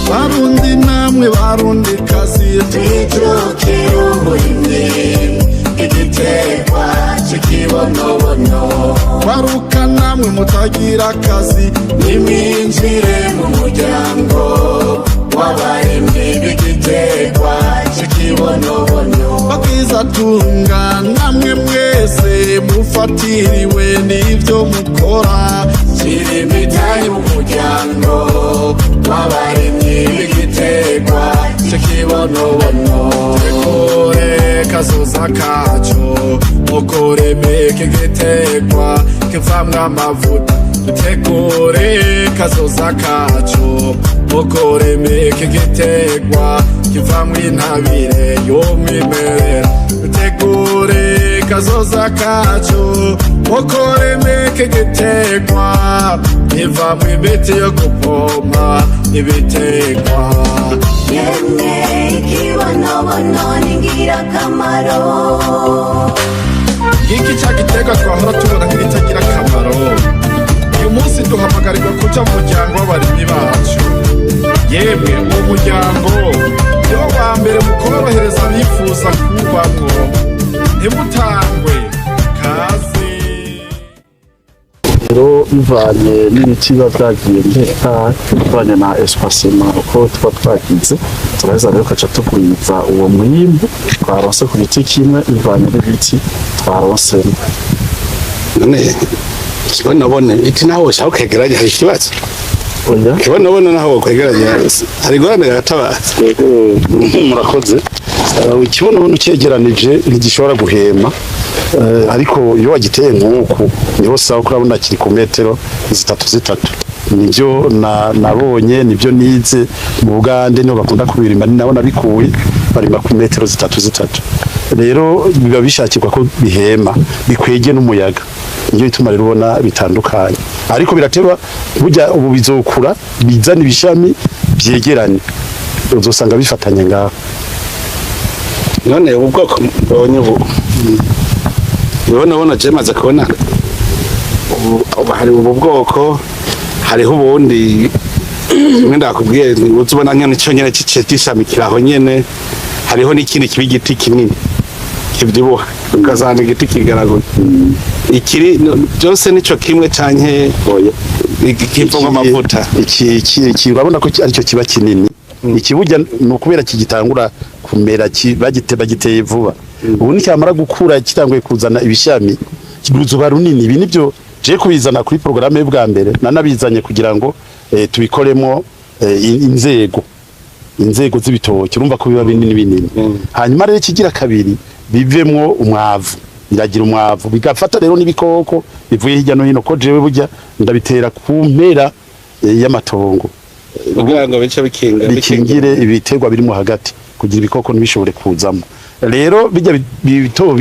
Barundi namwe barundi kazi twijukira uburimyi igiterwa cy'ikibonobono baruka namwe mutagira akazi nimwinjire mu muryango w'abarimyi b'igiterwa cy'ikibonobono bakizatunga namwe mwese mufatiriwe n'ibyo mukora kirimitaye mu muryango w'abarimyi b'igiterwa cy'ikibonobono tekore kazoza kacu mukoreme k'igiterwa kivamwo amavuta tekore kazoza kacu mukoreme k'igiterwa kivamwo intabire y'umwimerere tekore kazoza kacu mukoreme k'igiterwa kivamwo imiti yo gupompa ibiterwa yemwe ikibonobono ni ngirakamaro iki cya giterwa twahora tubona nk'ibitagira akamaro uyu munsi duhamagarirwa kuja mu muryango w'abarimyi bacu yemwe uwo muryango niwo wa mbere mu kuborohereza abifuza kuwubamwo ntimutangwe kaze rero bivanye n'ibiti biba byagiye mbeka bivanye na espacement uko tuba twagize turaheza rero tukaca tugwiza uwo mwimbu twaronse ku giti kimwe bivanye n'ibiti twaronsemo. none kibonabone iki naho ushaka kwegeranya hari ikibazo oya kibonabone naho kwegeranya hari gorane gatabaza murakoze ikibonabone cyegeranije ntigishobora guhema ariko iyo wagiteye nk'uku niho sawa kurabona kiri ku metero zitatu nibyo nabonye nibyo nize mu Bugande niho bakunda kubirima ni nabona bikuye barima ku metero zitatu rero biba bishakirwa ko bihema bikwege n'umuyaga niyo ituma rero ubona bitandukanye ariko biraterwa burya ubu bizokura bizana ibishami byegeranye uzosanga bifatanye ngaho none ubwoko mbonye ubu nabona jemaze kubona hari ubu bwoko hariho ubundi mwenda akubwiye uzubona nk'icyo nyene cishamikiraho nyene hariho n'ikindi kibi giti kinini kibyibuha ukazana igiti kigaragura ikiri byose nico kimwe canke ikivamo amavuta iki urabona ko aricyo kiba kinini ikiburya no kubera kigitangura kumera bagiteye vuba ubu nicyamara gukura kitanguye kuzana ibishami kiruzuba runini ibi nibyo je kubizana kuri programme y'ubwa mbere nanabizanye kugira ngo tubikoremo inzego z'ibitoki urumva ko biba binini hanyuma rero kigira kabiri bivemwo umwavu biragira umwavu bigafata rero n'ibikoko bivuye hirya no hino ko jewe burya ndabitera ku mpera y'amatongo kugira ngo bice bikingire ibiterwa birimo hagati kugira ibikoko ntibishobore kuzamo. Rero bijya bito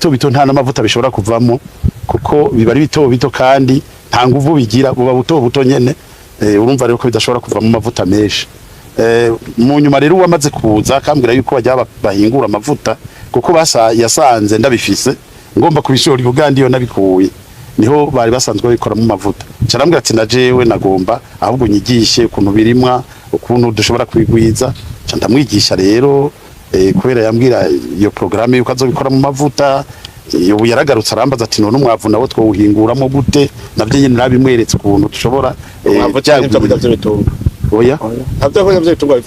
bito nta n'amavuta bishobora kuvamo kuko biba ari bito bito kandi nta nguvu bigira, buba buto nyene. Urumva rero ko bidashobora kuvamo amavuta menshi. Mu nyuma rero wamaze kuza akambwira yuko bajya bahingura amavuta kuko yasanze ndabifise ngomba kubishora Uganda iyo nabikuye niho bari basanzwe bikora mu mavuta. Carambwira ati najewe nagomba ahubwo nyigishe ukuntu birimwa, ukuntu dushobora kwigwiza. Ndamwigisha rero kubera yambwira iyo programme yuko azobikora mu mavuta. Ubu yaragarutse arambaza ati none umwavu nawo twuhinguramo gute, navyo nyene nabimweretse ukuntu dushobora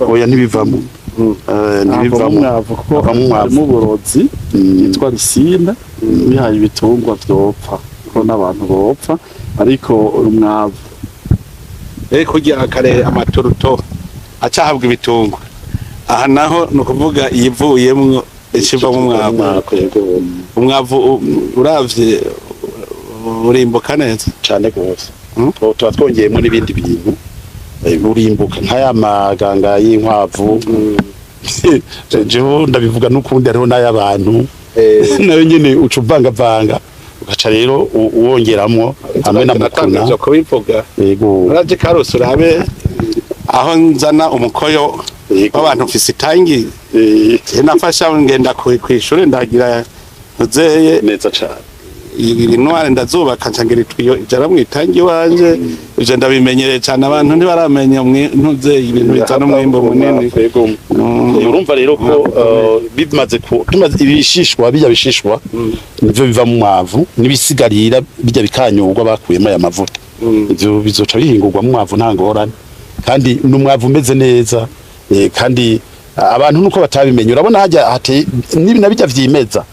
oya ntibivamo umwavu kuko mu burozi yitwa risina bihaye ibitungwa vyopfa ko n'abantu bopfa ariko umwavu kugira kare amaturuto acahabwa ibitungwa. Aha naho nukuvuga iyivuyemwo ikiva mu umwavu uravye urimbuka neza cyane gose. Tuba twongeyemo n'ibindi bintu urimbuka nk'aya maganga y'inkwavu jewe ndabivuga n'ukundi hariho n'ay'abantu nayo nyene ucuvangavanga ugaca rero uwongeramwo hamwe na mukuna kubivuga. Yego uraje Carlos urabe aho nzana umukoyo w'abantu mfise itangi nafasha ngenda kw'ishure ndagira nzeye neza cyane intware ndazubaka ncangira itwiyo ijara mu itangi wanje ije ndabimenyereye cyane abantu ntibaramenya ntuze ibintu bitana umwimbo munini. Urumva rero ko bimaze ibishishwa bijya bishishwa nivyo biva mu mwavu n'ibisigarira bijya bikanyurwa bakuyemo aya mavuta ivyo bizoca bihingurwa mu mwavu nta ngorane kandi n'umwavu umeze neza. Kandi abantu nuko batabimenye urabona hajya nabijya vyimeza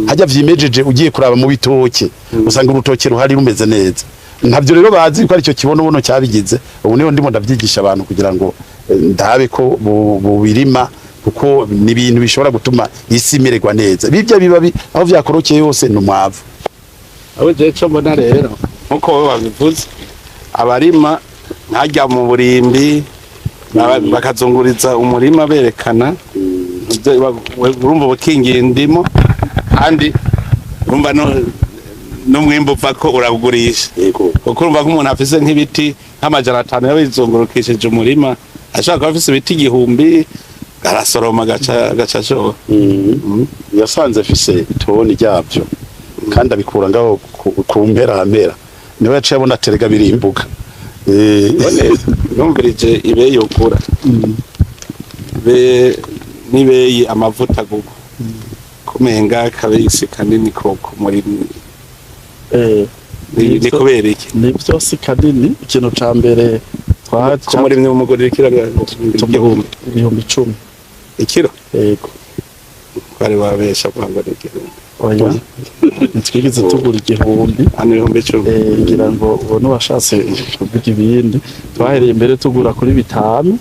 hajya vyimejeje ugiye kuraba mu bitoke usanga urutoke ruhari rumeze neza. Ntabyo rero bazi ko ari cyo kibono cyabigize. Ubu niho ndimo ndavyigisha abantu kugira ngo ndabe ko bubirima kuko ni ibintu bishobora gutuma isi imererwa neza. Bijya bibabi aho vyakorokeye yose n'umwavu. Aho je cyo mbona rero nkuko babivuze abarima ntajya mu burimbi bakazunguriza umurima berekana urumva bukingira indimo kandi urumva n'umwimbo upfa ko urabugurisha kuko urumva nk'umuntu afise nk'ibiti nk'amajana 5 yabizungurukishije umurima ashaka kuba afise ibiti 1000 arasoroma gaca shoha. Yasanze afise itoni ryavyo kandi abikura ngaho ku mpera niwe yaciye abona terega birimbuka. Numvirije ibe yokura nibeyi amavuta gugu kumenga kabisi kanini ko muri ni kubera iki ni byose kanini. Ikintu ca mbere twaca muri mwe umugore kiranga 1010 ikiro. Yego kwari wabesha kwanga n'ikiro oya twigeze tugura 1000 1010 ngira ngo ubone washatse kuvuga ibindi twahereye imbere tugura kuri 5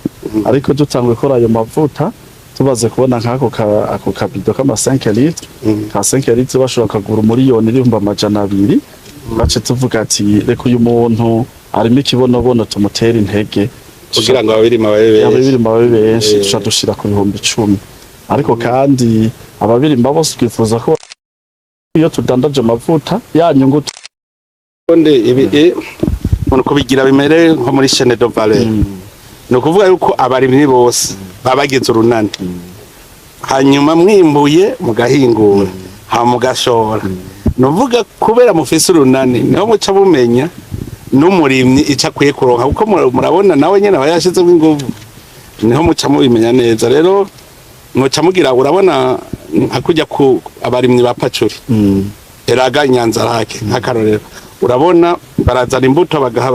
ariko dutangwe kora ayo mavuta tubaze kubona nk'ako kabido kama 5 litres ka 5 litres bashobora kugura miliyoni 200 bace tuvuga ati reka uyu muntu arimo ikibonobono tumutera intege kugira ngo ababirima babe benshi duca dushira ku 10,000 ariko kandi ababirimba bose twifuza ko iyo tudandaje amavuta yanyungu konde ibi uko bigira bimere nko muri chaîne de valeur no kuvuga yuko abarimyi bose babagize urunani hanyuma mwimbuye mugahingura ha mugashora novuga kubera mufise urunani niho muca bumenya n'umurimyi ica kwiye kuronka kuko murabona nawe nyene abayashize inguvu niho muca mubimenya neza. Rero muca mugira urabona hakujya ku abarimyi ba pacuri eraga Nyanza rake nk'akarorero urabona barazana imbuto bagaha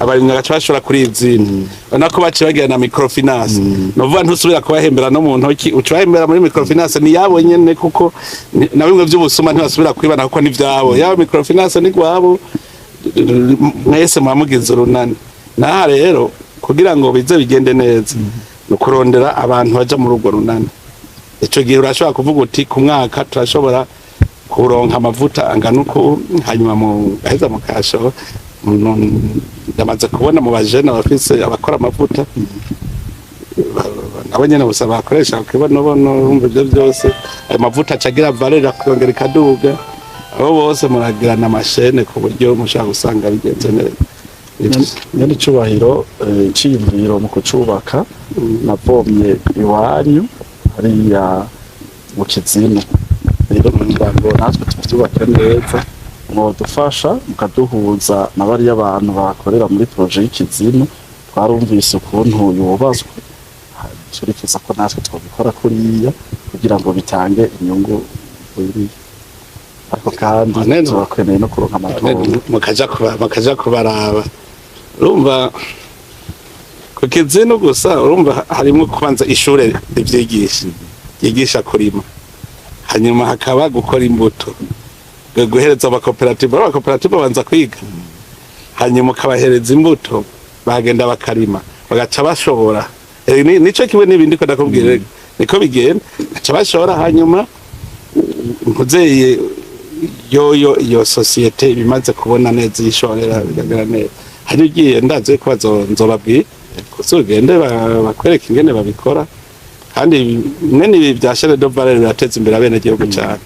abarimyi agaca bashora kuri izindi nako baci bagira na microfinance novuga ntusubira kubahembera no mu ntoki ucubahembera muri microfinance ni yabo nyene kuko na bimwe by'ubusuma ntibasubira kwibana kuko nivyabo yabo microfinance ni gwabo mwese mwamugize urunani. Naha rero kugira ngo bize bigende neza no kurondera abantu baja muri urwo runani. Ico gihe urashobora kuvuga uti ku mwaka turashobora kuronka amavuta angana uko hanyuma mu gaheza mu kasho ndamaze kubona mu bajene abafise abakora amavuta nabo nyene gusa bakoresha ukibonobono urumva ivyo byose ayo mavuta acagira valeur akongera ikaduga abo bose muragirana amashene ku buryo mushaka gusanga bigenze neza nyene icubahiro iciyumviro mu kucubaka navomye iwanyu hariya mu Kizimu rero kugira ngo natwe tuvyubake neza mwodufasha mukaduhuza na bariya abantu bakorera muri projet y'Ikizimu twarumvise ukuntu yubazwe turifuza ko natwe twabikora kuriya kugira ngo bitange inyungu kuriya ariko kandi turakeneye no kuronka amatongo mukaja kubaraba urumva ku Kizimu gusa urumva harimo kubanza ishure ryigisha kurima hanyuma hakaba gukora imbuto guhereza amakoperative banza kwiga hanyuma ukabahereza imbuto bagenda bakarima bagaca bashobora nico kiwe n'ibindi ko ndakubwira niko bigenda gaca bashobora hanyuma nkuzeye iyo societe bimaze kubona neza yishorera bigagera neza hari ugiye ndaze ko bazonzobabwira kuzogende bakwereka ingene babikora kandi mwene ibi bya Chaine de Valeur birateza imbere abene gihugu cyane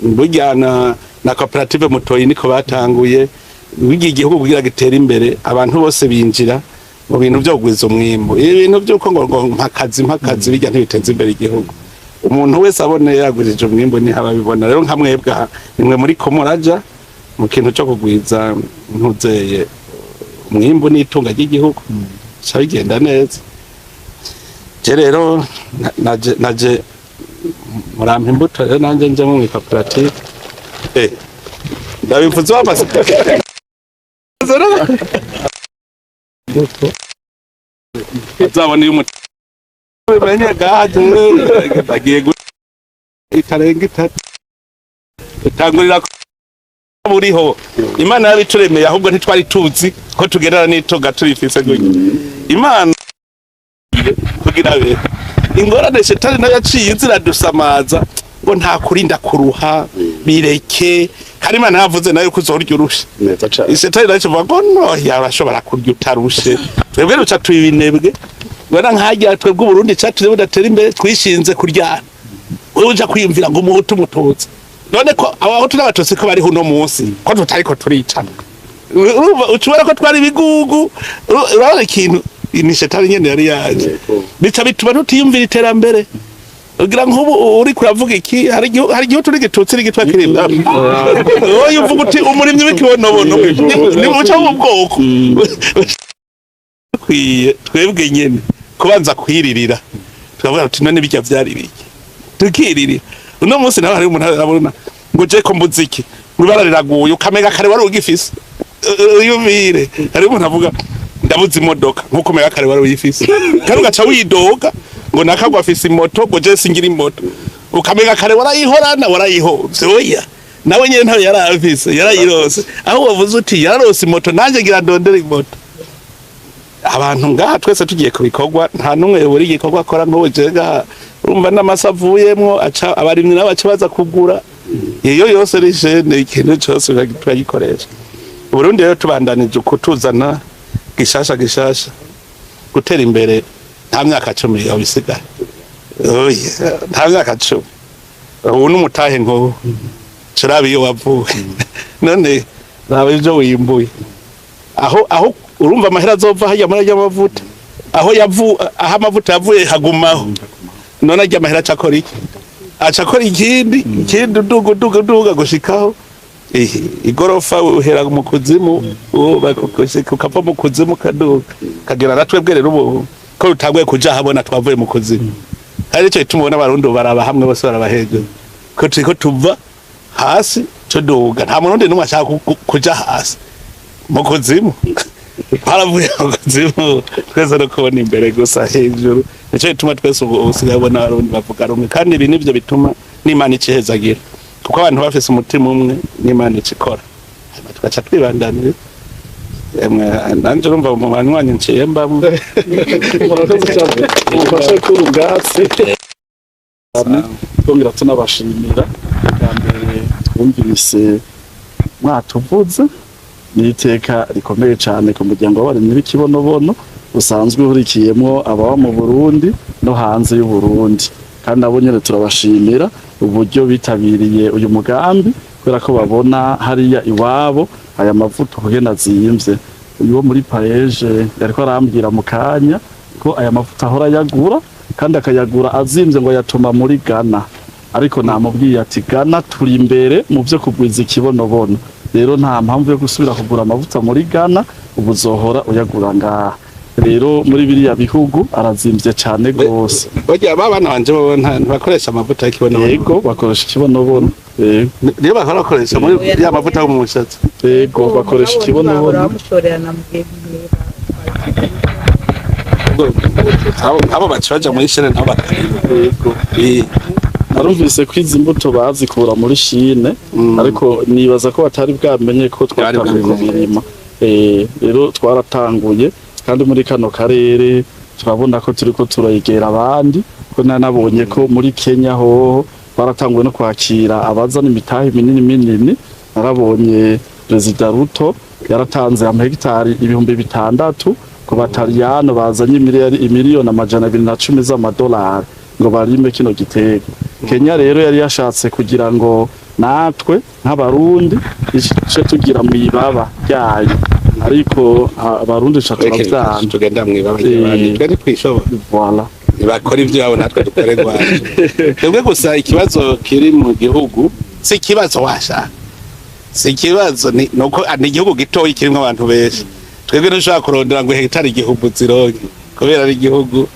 burya na cooperative mutoyi niko batanguye wigi igihugu kugira gitera imbere abantu bose binjira mu bintu byo kugwiza umwimbo ibintu byuko ngo mpakazi bijya ntibiteza imbere igihugu umuntu wese abone yagurije umwimbo ni haba bibona rero nka mwebwa nimwe muri ko muraja mu kintu cyo kugwiza ntuzeye umwimbo n'itunga ry'igihugu cyabigenda neza je rero naje murampa imbuto rero nanje nje mu koperative ndabivuze wamaze azabona uyu menye gaje bagiye itarenga itatu itangurira buriho imana yabituremeye ahubwo ntitwari tuzi ko tugerera n'itoga turifise gutyo imana kugira be ingorane shetani nayo yaciye inzira dusamaza ngo nta kurinda kuruha bireke kandi imana yavuze nayo kuzorya urushe shetani nayo kivuga ngo no yabashobora kurya utarushe twebwe ruca tuyibinebwe bwana nkajya twebwe Burundi cyatuje budatera imbere twishinze kuryana uja kwiyumvira ngo umuhutu mututse none ko abahutu n'abatutsi ko bari huno munsi ko tutariko turicana ucubera ko twari bigugu urabona ikintu ni shetani nyene yari yaje bica bituma tutiyumvira iterambere ugira nk'ubu uri kuravuga iki hari igihe turi gitutsi n'igitwa kirimba wowe uvuga uti umurimyi w'ikibonobono ni muca w'ubwoko kwiye twebwe nyene kubanza kwiririra tukavuga ati none bijya vyari biki tukiririra uno munsi nawe hari umuntu arabona ngo je ko mbuziki ngibara riraguye ukamega kare wari ugifise uyumvire hari umuntu avuga ndabuze imodoka nkuko mega kare wari uyifise kandi ugaca widoga ngo nakagwa afise imoto ngo je singira imoto ukamega kare warayihorana warayihomvye oya nawe nyene ntawe yarafise yarayirose aho wavuze uti yararose imoto nanje ngira ndondera imoto abantu ngaha twese tugiye kubikorwa nta numwe buri gikorwa akora ngo jenga urumva n'amasavuyemwo aca abarimwe n'abaca baza kugura iyo yose rishene ikintu cyose bagikoresha Burundi rero tubandanije kutuzana gishasha gutera imbere nta myaka 10 yabisigaye oya nta myaka 10 ubu n'umutahe ngo curabiyo wavuye none nawe byo wimbuye aho urumva amahera azova hajya muri y'amavuta aho amavuta yavuye hagumaho none ajya amahera acakora ikindi duga gushikaho igorofa uhera mu kuzimu ukava mu kuzimu kaduga kagera natwebwe rero ubu ko rutanguye kuja habona twavuye mu kuzimu hari cyo tumubona abarundi baraba hamwe bose baraba hejuru ko turiko tuva hasi cyo duga nta murundi numwe ashaka kuja hasi mu kuzimu haravuye mu kuzimu twese no kubona imbere gusa hejuru nicyo bituma twese usigaye ubona abarundi bavuga rumwe kandi ibi nivyo bituma n'Imana icehezagira kuko abantu bafise umutima umwe n'Imana ikikora tugaca twibandanira nanje urumva mu bantu wanyu nciye mbamwe mufashe kuri ubwatsi twongera tunabashimira bwa mbere twumvise mwatuvuze n'iteka rikomeye cyane ku muryango w'abarimyi b'ikibonobono usanzwe uhurikiyemo ababa mu Burundi no hanze y'u Burundi, kandi nabo nyene turabashimira uburyo bitabiriye uyu mugambi kubera ko babona hariya iwabo aya mavuta kugenda azimvye. Uyu wo muri Paeje yariko arambwira mu kanya ko aya mavuta ahora yagura kandi akayagura azimvye ngo yatuma muri Ghana, ariko namubwiye ati Ghana turi imbere mu byo kugwiza ikibonobono, rero nta mpamvu yo gusubira kugura amavuta muri Ghana, ubu uzohora uyagura ngaha. Rero muri biriya bihugu arazimvye cyane gose. Bajya babana banje bo ntabakoresha amavuta y'ikibonobono. Yego bakoresha ikibonobono. Niyo bakoresha muri ya mavuta yo mu mushatsi. Yego bakoresha ikibonobono. Abo bacaja muri Chine nabo bakariye. Narumvise ko izi mbuto bazikura muri Chine, ariko nibaza ko batari bwamenye ko twatanguye kubirima. Rero twaratanguye kandi muri kano karere turabona ko turiko turayegera abandi, ko nanabonye ko muri Kenya hoho baratanguye no kwakira abazana imitahe minini. Narabonye Perezida Ruto yaratanze amahegitari 6,000 ku bataliyano bazanye imiliyoni 210 z'amadolari ngo barime kino gitego. Kenya rero yari yashatse kugira ngo natwe nk'abarundi ice tugira mu ibaba ryayo, ariko abarundi chaturavyana tugenda mu ibaba ry'abandi twari kwishobora. Voilà. Bakora ibyo yabo natwe dukorerwa. Twebwe gusa ikibazo kiri mu gihugu si ikibazo washaka. Si ikibazo nuko ni igihugu gitoyi kirimo abantu benshi. Twebwe ntushaka kurondera ngo hegitari igihumbi zironke kubera ari igihugu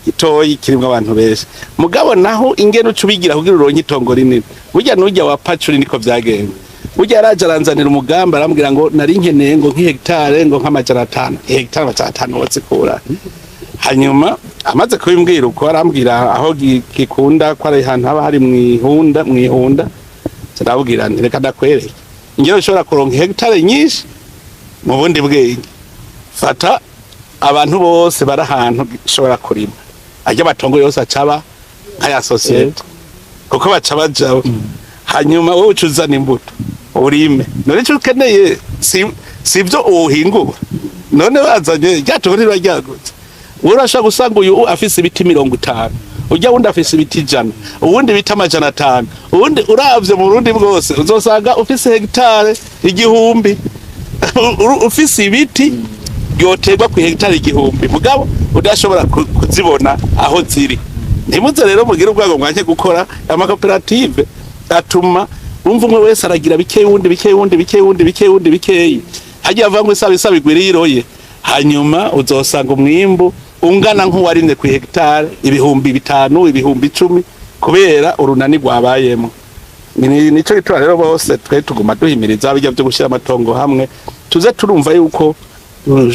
gitoyi kirimo abantu benshi. Mugabo naho ingene ucubigira kugira uronke itongo rinini. Burya nujya wa Pacuri niko byagenda. Burya araje aranzanira umugamba arambwira ngo nari nkeneye ngo nk'hegitare ngo nk'amajana 5. Hegitare amajana 5 wozikura. Hanyuma amaze kubimbwira uko arambwira aho gikunda ko ari ahantu haba hari mwihunda turabwira nti reka ndakwereke ingero ushobora kuronka hegitare nyinshi mu bundi bwenge. Fata abantu bose bari ahantu ushobora kurima, ajya batongo yose acaba nk'aya societe kuko baca bajaho. Hanyuma wowe ucuzana imbuto urime, none cyo ukeneye sivyo uhingura. None bazanye ryatongo ryagutse, urashaka gusanga uyu afise ibiti 50, ujya wundi afise ibiti 100, uwundi bita 500, uwundi uravye mu Burundi bwose uzosanga ufise hegitare 1000. Ufise ibiti byoterwa ku hegitare 1000, mugabo udashobora kuzibona aho ziri. Ntimuze rero mugira ubwago mwanje gukora amakoperative atuma umva umwe wese aragira bike wundi hagiye avangwe sabigwiriye iroye. Hanyuma uzosanga umwimbu ungana nk'uwarimye ku hegitare 5,000, 10,000 kubera urunani rwabayemo. Nico gitwa rero bose twe tuguma duhimiriza bijya byo gushira amatongo hamwe, tuze turumva yuko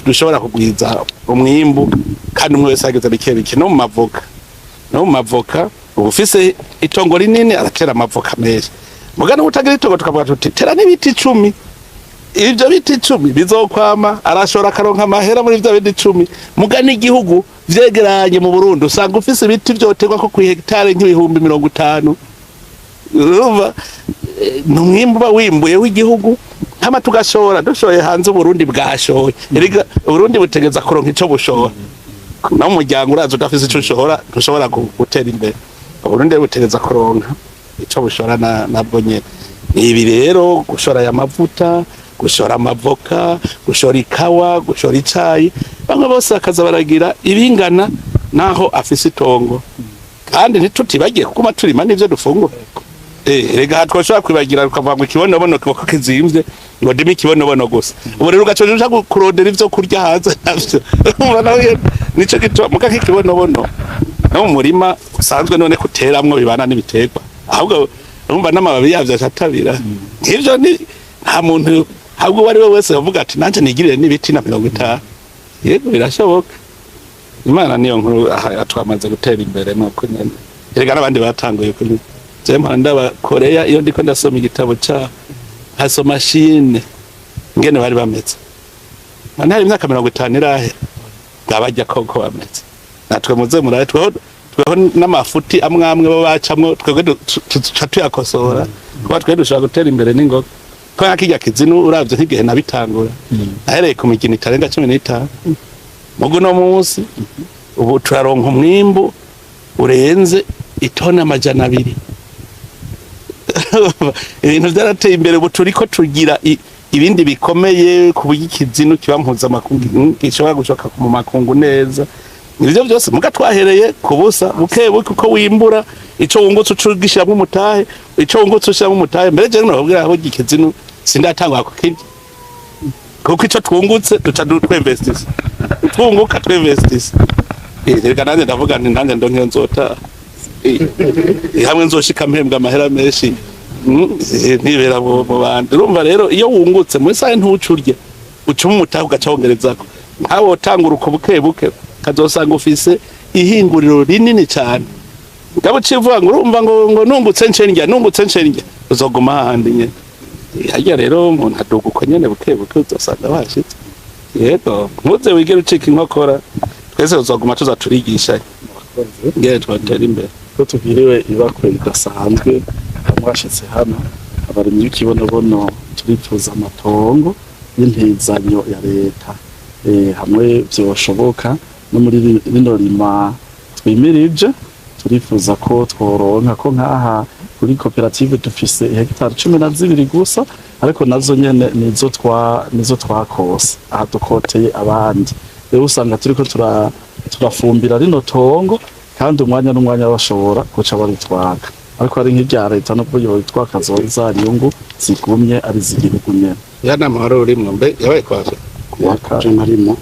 dushobora kugwiza umwimbu kandi umwe wese ageze bike no mu mavoka ubufise itongo rinini aratera amavoka menshi. Mugana utagira itongo tukavuga tuti tera n'ibiti 10, ibyo biti 10 bizokwama arashora karonka amahera muri bya biti 10. Mugana igihugu vyegeranye mu Burundi usanga ufise ibiti byoterwa ko ku hegitare nk'ibihumbi 50. Urumva numwimbu ba wimbuye w'igihugu hama tugashora dushoye hanze Burundi bwashoye. Erega Burundi butegeza kuronka ico bushora. No muryango urazo udafise ico ushora dushobora gutera imbere. Burundi butegeza kuronka ico bushora nabwo nyene. Ibi rero gushora ya mavuta, gushora amavoka, gushora ikawa, gushora icayi, bamwe bose akaza baragira ibingana naho afise itongo. Kandi ntitutibagiye kuko turima n'ivyo dufungura. Rega twashobora kwibagira ukavuga ngo ikibonobono ko kizimvye ngo ndimi ikibonobono gusa. Ubu rero ugacoje kurondera ivyo kurya hanze navyo. Nico gitwa muka kibonobono no mu murima usanzwe none kuteramwo bibana n'ibiterwa. Ahubwo urumva n'amababi yavyo acatabira. Nk'ivyo ni nta muntu ahubwo wari we wese yavuga ati nanje nigirire n'ibiti na 50. Yego birashoboka. Imana niyo nkuru atwamaze gutera imbere nuko nyene. Erega n'abandi batanguye kuri Jema ndaba Korea iyo ndiko ndasoma igitabo ca haso machine ngene bari bameze. Mana hari imyaka 50 irahe ngabajya koko bameze. Natwe muze muraye tweho n'amafuti amwe bo bacamwe twebwe tuyakosora kuba twe dushaka gutera imbere n'ingoga. ko yakijya kizinu uravye nk'igihe nabitangura ahereye ku migini itarenga 15 mugo no munsi ubu turaronka umwimbu urenze itona amajana 2 ibintu byarateye imbere ubu turiko tugira ibindi bikomeye ku bw'ikizinu kiba mpuzamakungu gishobora gushoka mu makungu neza ivyo byose muga twahereye ku busa bukebuke uko wimbura ico wungutse ucugishyiramo umutahe ico wungutse ushyiramo umutahe mbere je nababwira aho gikizinu sindatangwa kukindi kuko ico twungutse duca twinvestisa twunguka twinvestisa reka nanjye ndavuga nti nanjye ndonke nzota hamwe nzoshika mpembwa amahera menshi nibera mu bandi urumva rero iyo wungutse muri saye ntucurye ucuma umutahe ugaca wongerezako nkawe wotangura uko bukebuke kazosanga ufise ihinguriro rinini cyane ngabo civuga ngo urumva ngo nungutse ncendya uzoguma handi nye hajya rero umuntu aduga uko nyene bukebuke uzosanga washitse yego ntuze wigere ucika inkokora twese uzoguma tuza turigisha ngere twatera imbere ko tugiriwe ibakwe ridasanzwe hamwashitse hano abarimyi b'ikibonobono turifuza amatongo y'intizanyo ya leta hamwe byoshoboka no muri rino rima twimirije turifuza ko tworonka ko nkaha kuri koperative dufise hegitari 12 gusa ariko nazo nyene nizo twakose aha dukoteye abandi rero usanga turiko turafumbira rino tongo kandi umwanya n'umwanya bashobora kuca baritwaka ariko ari nk'ibya leta no byo bitwaka zoza inyungu zigumye ari z'igihugu nyene yana mahoro urimwe mbe yabaye kwaje kuwaka marimo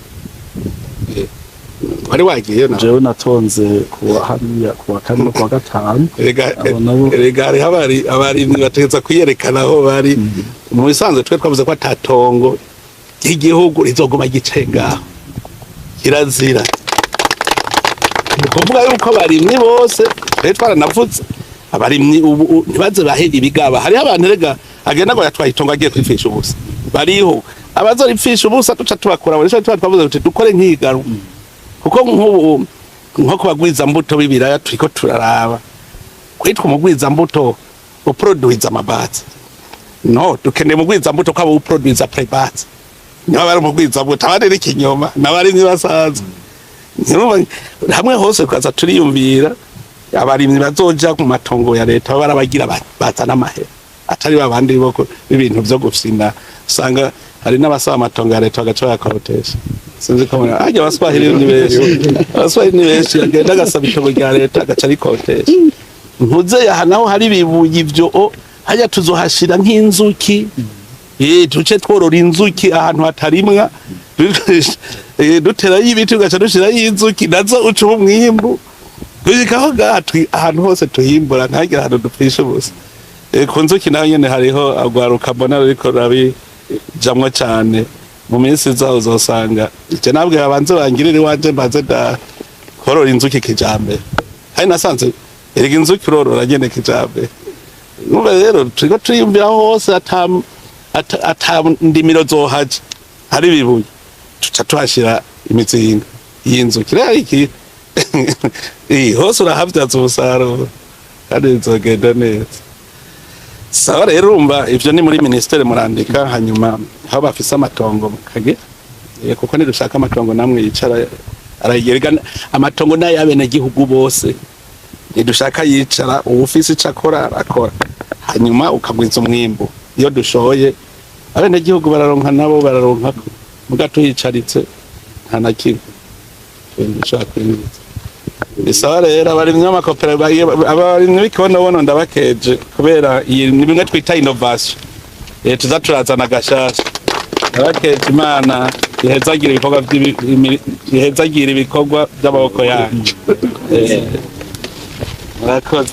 wari wagiye na jewe natonze kuwa hariya kuwa kane no kuwa gatanu rega abarimyi bategeza kuyerekana aho bari mu bisanzwe twe twavuze ko atatongo ry'igihugu rizoguma gicenga kirazira kuvuga yuko abarimyi bose twe twaranavuze abarimyi ubu ntibaze bahera ibigaba hari abantu rega agenda ngo yatwaye itongo agiye kwifisha ubusa bariho abazora ipfisha ubusa tuca tubakura muri cyo twavuze tuti dukore nk'igaru kuko nk'ubu nko kubagwiza mbuto bibiraya turiko turaraba kwitwa umugwiza mbuto uproduiza amabati no dukeneye umugwiza mbuto kwabo uproduiza prebati niba bari umugwiza mbuto abandi n'ikinyoma n'abarimyi basanzwe hamwe hose kaza turiyumvira abarimyi bazoja ku matongo ya leta barabagira bazana amahera atari babandi boko ibintu byo gufina usanga hari n'abasaba amatongo ya leta bagaca bayakotesha sinzi ko ajya baswahili ni benshi agenda agasaba itongo rya leta agaca rikotesha ntuze yaha naho hari bibuye ivyo hajya tuzohashira nk'inzuki tuce tworora inzuki ahantu hatarimwa dutera y'ibiti ugaca dushira y'inzuki nazo uca umwimbu gushikaho gatwi ahantu hose tuhimbura nkagira ahantu dupfisha ubusa ku nzuki naho nyene hariho agwaruka mbona ariko rabi jamwa cyane mu minsi zaho uzosanga je nabwe abanze bangirira iwanje mbaze da korora inzuki kijambe hari nasanze erega inzuki urorora nyene kijambe numva rero turiko tuyumvira hose ata ndimiro zohaje hari bibuye tuca tuhashira imizinga y'inzuki rero iki hose urahavyaza umusaruro kandi bizogenda neza sawa rero urumva ivyo ni muri ministere murandika hanyuma aho bafise amatongo mukage kuko nidushaka amatongo namwe yicara aragerega amatongo n'ayabene gihugu bose nidushaka yicara ubufisi cakora arakora hanyuma ukagwiza umwimbo iyo dushoye abene gihugu bararonka nabo bararonka mugato yicaritse nta nakimwe dushaka kwinjiza isawa rero abarimyi b'amakoperative abarimyi b'ikibonobono ndabakeje kubera iyi ni bimwe twita innovation tuza turazana gashasha ndabakeje imana ihezagira ibikorwa by'amaboko yanyu murakoze